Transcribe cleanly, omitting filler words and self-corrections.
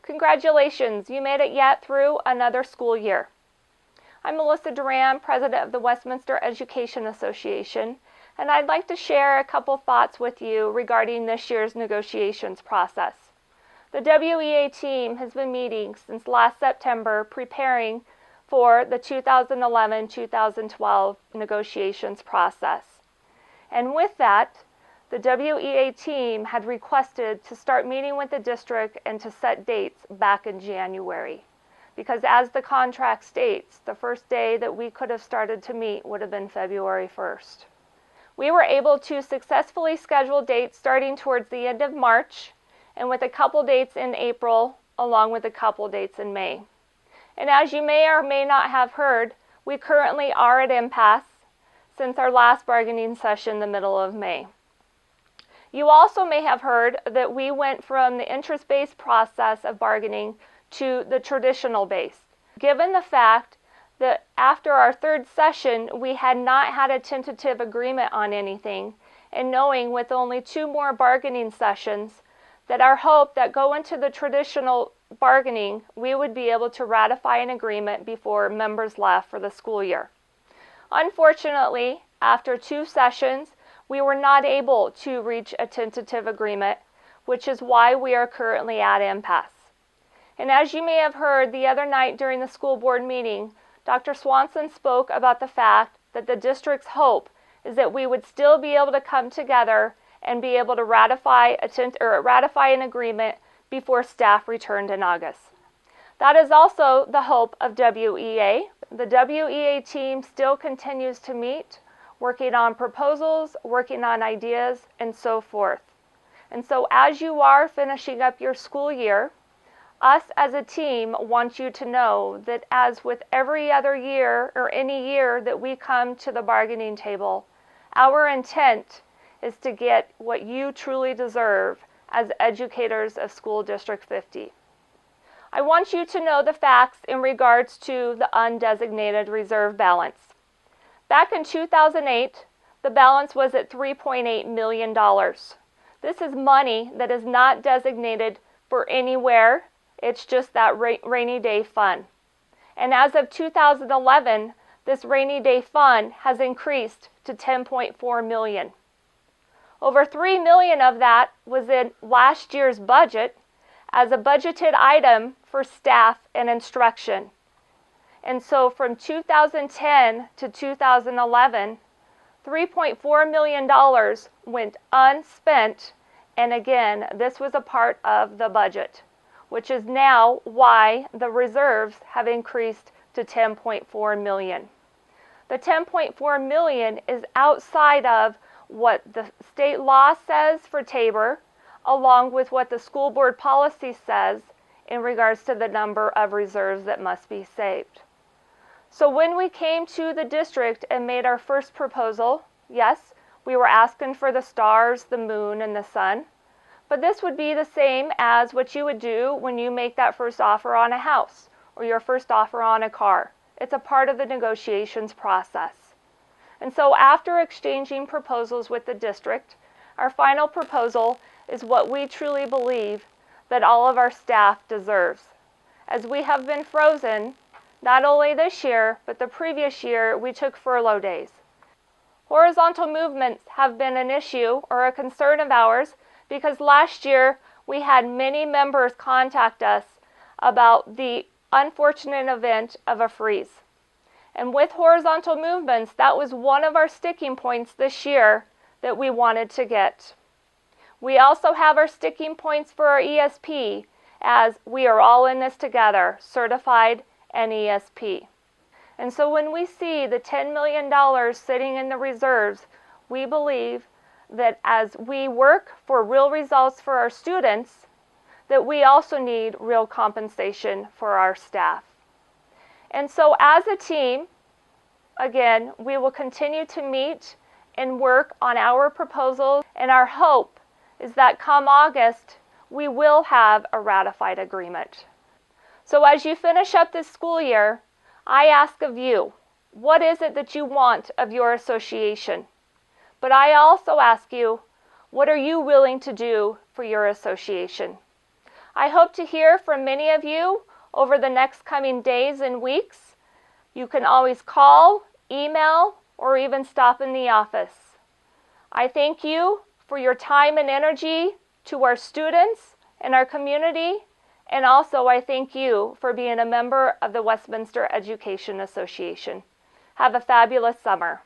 Congratulations, you made it yet through another school year. I'm Melissa Duran, President of the Westminster Education Association, and I'd like to share a couple thoughts with you regarding this year's negotiations process. The WEA team has been meeting since last September preparing for the 2011-2012 negotiations process. And with that, the WEA team had requested to start meeting with the district and to set dates back in January. Because as the contract states, the first day that we could have started to meet would have been February 1st. We were able to successfully schedule dates starting towards the end of March and with a couple dates in April along with a couple dates in May. And as you may or may not have heard, we currently are at impasse since our last bargaining session the middle of May. You also may have heard that we went from the interest-based process of bargaining to the traditional base. Given the fact that after our third session we had not had a tentative agreement on anything, and knowing with only 2 more bargaining sessions that our hope that go into the traditional bargaining we would be able to ratify an agreement before members left for the school year. Unfortunately, after 2 sessions, we were not able to reach a tentative agreement, which is why we are currently at impasse. And as you may have heard the other night during the school board meeting, Dr. Swanson spoke about the fact that the district's hope is that we would still be able to come together and be able to ratify an agreement before staff returned in August. That is also the hope of WEA. The WEA team still continues to meet, working on proposals, working on ideas, and so forth. And so as you are finishing up your school year, us as a team want you to know that as with every other year or any year that we come to the bargaining table, our intent is to get what you truly deserve as educators of School District 50. I want you to know the facts in regards to the undesignated reserve balance. Back in 2008, the balance was at $3.8 million. This is money that is not designated for anywhere. It's just that rainy day fund. And as of 2011, this rainy day fund has increased to $10.4 million. Over $3 million of that was in last year's budget as a budgeted item for staff and instruction. And so from 2010 to 2011, $3.4 million went unspent, and again, this was a part of the budget, which is now why the reserves have increased to $10.4 million. The $10.4 million is outside of what the state law says for Tabor, along with what the school board policy says in regards to the number of reserves that must be saved. So when we came to the district and made our first proposal, yes, we were asking for the stars, the moon, and the sun, but this would be the same as what you would do when you make that first offer on a house or your first offer on a car. It's a part of the negotiations process. And so after exchanging proposals with the district, our final proposal is what we truly believe that all of our staff deserves. As we have been frozen, not only this year, but the previous year, we took furlough days. Horizontal movements have been an issue or a concern of ours because last year we had many members contact us about the unfortunate event of a freeze. And with horizontal movements, that was one of our sticking points this year that we wanted to get. We also have our sticking points for our ESP, as we are all in this together, certified and ESP. And so when we see the $10 million sitting in the reserves, we believe that as we work for real results for our students, that we also need real compensation for our staff. And so as a team, again, we will continue to meet and work on our proposals, and our hope is that come August, we will have a ratified agreement. So as you finish up this school year, I ask of you, what is it that you want of your association? But I also ask you, what are you willing to do for your association? I hope to hear from many of you over the next coming days and weeks. You can always call, email, or even stop in the office. I thank you for your time and energy to our students and our community, and also I thank you for being a member of the Westminster Education Association. Have a fabulous summer.